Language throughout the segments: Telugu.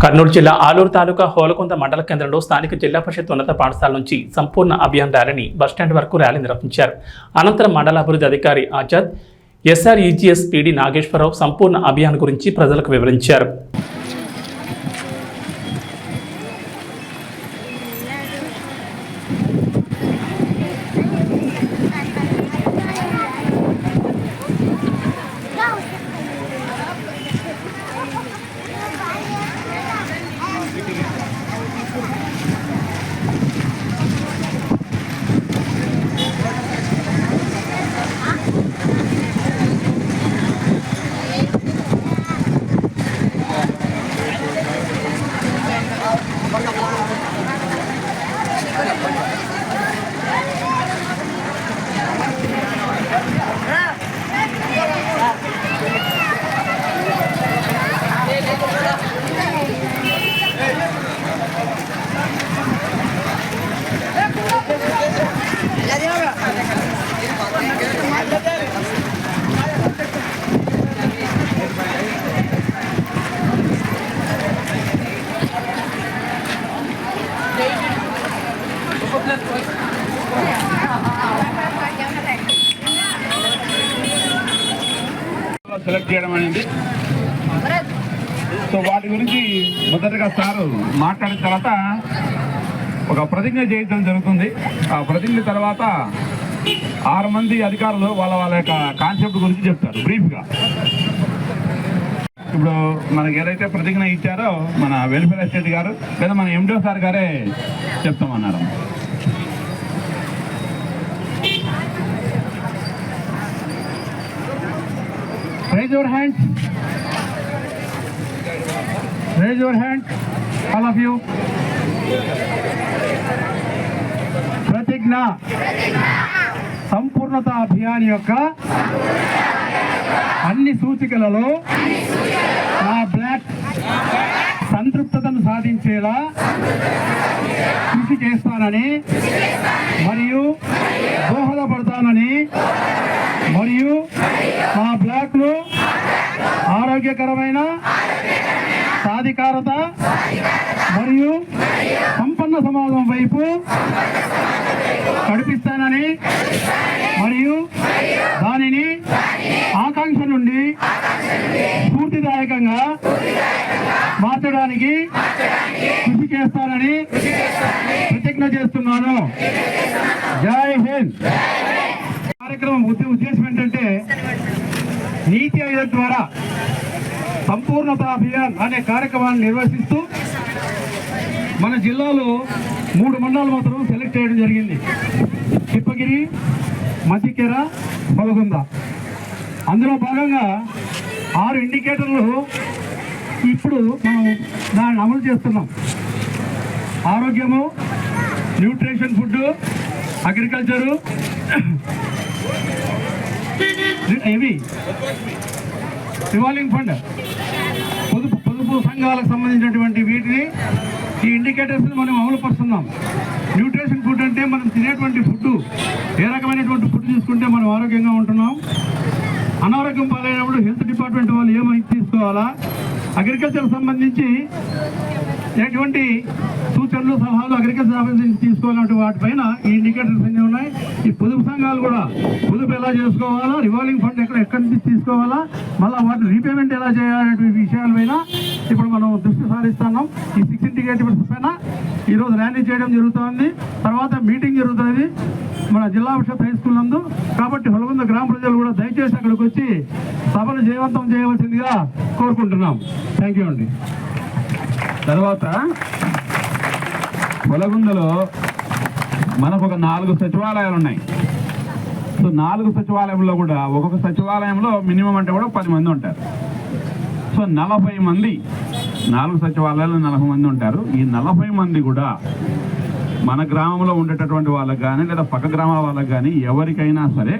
కర్నూలు జిల్లా ఆలూరు తాలూకా హోలకొంద మండల కేంద్రంలో స్థానిక జిల్లా పరిషత్ ఉన్నత పాఠశాల నుంచి సంపూర్ణ అభియాన్ ర్యాలీని బస్టాండ్ వరకు ర్యాలీ నిర్వహించారు. అనంతరం మండల అభివృద్ధి అధికారి ఆజాద్, ఎస్ఆర్ఈజీఎస్ పీడీ నాగేశ్వరరావు సంపూర్ణ అభియాన్ గురించి ప్రజలకు వివరించారు. సెలెక్ట్ చేయడం అనేది. సో వాటి గురించి మొదటగా సారు మాట్లాడిన తర్వాత ఒక ప్రతిజ్ఞ చేయడం జరుగుతుంది. ఆ ప్రతిజ్ఞ తర్వాత 6 మంది అధికారులు వాళ్ళ యొక్క కాన్సెప్ట్ గురించి చెప్తారు బ్రీఫ్గా. ఇప్పుడు మనకి ఏదైతే ప్రతిజ్ఞ ఇచ్చారో మన వెల్ఫేర్ ఎస్టేట్ గారు లేదా మన ఎండిఓ సార్ గారే చెప్తామన్నారు. Raise your hands. Raise your hands, all of you. ప్రతిజ్ఞ సంపూర్ణత అభియాన్ యొక్క అన్ని సూచికలలో నా బ్లాక్ సంతృప్తతను సాధించేలా కృషి చేస్తానని మరియు దోహదపడతానని మరియు మా బ్లాక్ను ఆరోగ్యకరమైన సాధికారత మరియు సంపన్న సమాజం వైపు నడిపిస్తానని మరియు దానిని ఆకాంక్ష నుండి స్ఫూర్తిదాయకంగా మార్చడానికి కృషి చేస్తానని ప్రతిజ్ఞ చేస్తున్నాను. జై హింద్. కార్యక్రమం ఉద్దేశం ఏంటంటే నీతి ఆయోగ్ ద్వారా సంపూర్ణత అభియాన్ అనే కార్యక్రమాన్ని నిర్వహిస్తూ మన జిల్లాలో 3 మండలాలు మాత్రం సెలెక్ట్ చేయడం జరిగింది. తిప్పగిరి, మధ్యకెర, హోలకొంద. అందులో భాగంగా 6 ఇండికేటర్లు ఇప్పుడు మనం దాన్ని అమలు చేస్తున్నాం. ఆరోగ్యము, న్యూట్రిషన్ ఫుడ్, అగ్రికల్చరు, ఇవి రివాల్వింగ్ ఫండ్, పొదుపు సంఘాలకు సంబంధించినటువంటి వీటిని ఈ ఇండికేటర్స్ని మనం అమలు పరుస్తున్నాం. న్యూట్రిషన్ ఫుడ్ అంటే మనం తినేటువంటి ఫుడ్, ఏ రకమైనటువంటి ఫుడ్ తీసుకుంటే మనం ఆరోగ్యంగా ఉంటున్నాం, అనారోగ్యం పాలైనప్పుడు హెల్త్ డిపార్ట్మెంట్ వాళ్ళు ఏమైనా తీసుకోవాలా, అగ్రికల్చర్ సంబంధించి ఎటువంటి సూచనలు సలహాలు అగ్రికల్చర్ ఆఫీస్ నుంచి తీసుకోవాలంటే వాటిపైన ఈ ఇండికేటర్స్ అన్నీ ఉన్నాయి. ఈ పొదుపు సంఘాలు కూడా పొదుపు ఎలా చేసుకోవాలా, రివాల్వింగ్ ఫండ్ ఎక్కడి నుంచి తీసుకోవాలా, మళ్ళీ వాటి రీపేమెంట్ ఎలా చేయాలనే విషయాలపైన ఇప్పుడు మనం దృష్టి సారిస్తున్నాం. ఈ 6 ఇండికేటర్స్ పైన ఈరోజు ర్యాలీ చేయడం జరుగుతుంది. తర్వాత మీటింగ్ జరుగుతుంది మన జిల్లా పరిషత్ హై స్కూల్ నందు. కాబట్టి హోలకొంద గ్రామ ప్రజలు కూడా దయచేసి అక్కడికి వచ్చి సభను జయవంతం చేయవలసిందిగా కోరుకుంటున్నాం. థ్యాంక్ యూ అండి. తర్వాత హోలకొందలో మనకు ఒక 4 సచివాలయాలు ఉన్నాయి. సో 4 సచివాలయంలో కూడా ఒక్కొక్క సచివాలయంలో మినిమం అంటే కూడా 10 మంది ఉంటారు. సో 40 మంది, 4 సచివాలయాలు 40 మంది ఉంటారు. ఈ 40 మంది కూడా మన గ్రామంలో ఉండేటటువంటి వాళ్ళకి కానీ లేదా పక్క గ్రామాల వాళ్ళకి కానీ ఎవరికైనా సరే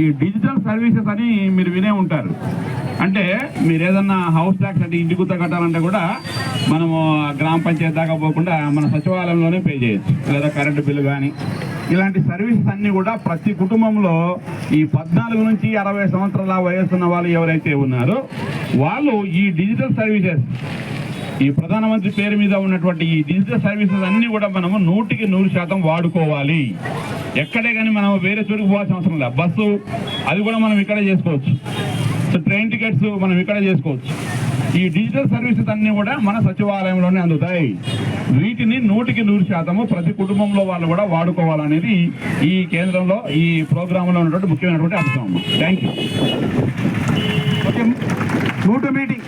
ఈ డిజిటల్ సర్వీసెస్ అని మీరు వినే ఉంటారు. అంటే మీరు ఏదన్నా హౌస్ ట్యాక్స్ అంటే ఇంటి గుత్త కట్టాలంటే కూడా మనము గ్రామ పంచాయతీ దాకా పోకుండా మన సచివాలయంలోనే పే చేయొచ్చు, లేదా కరెంటు బిల్లు కానీ ఇలాంటి సర్వీసెస్ అన్నీ కూడా ప్రతి కుటుంబంలో ఈ 14 నుంచి 60 సంవత్సరాల వయసున్న వాళ్ళు ఎవరైతే ఉన్నారో వాళ్ళు ఈ డిజిటల్ సర్వీసెస్ ఈ ప్రధానమంత్రి పేరు మీద ఉన్నటువంటి ఈ డిజిటల్ సర్వీసెస్ అన్ని కూడా మనము 100% వాడుకోవాలి. ఎక్కడే కానీ మనం వేరే చోటుకు పోవాల్సిన అవసరం లేదు. బస్సు అది కూడా మనం ఇక్కడే చేసుకోవచ్చు. సో ట్రైన్ టికెట్స్ మనం ఇక్కడే చేసుకోవచ్చు. ఈ డిజిటల్ సర్వీసెస్ అన్ని కూడా మన సచివాలయంలోనే అందుతాయి. వీటిని 100% ప్రతి కుటుంబంలో వాళ్ళు కూడా వాడుకోవాలనేది ఈ కేంద్రంలో ఈ ప్రోగ్రాంలో ఉన్నటువంటి ముఖ్యమైనటువంటి అంశం. Thank you. Okay, meeting.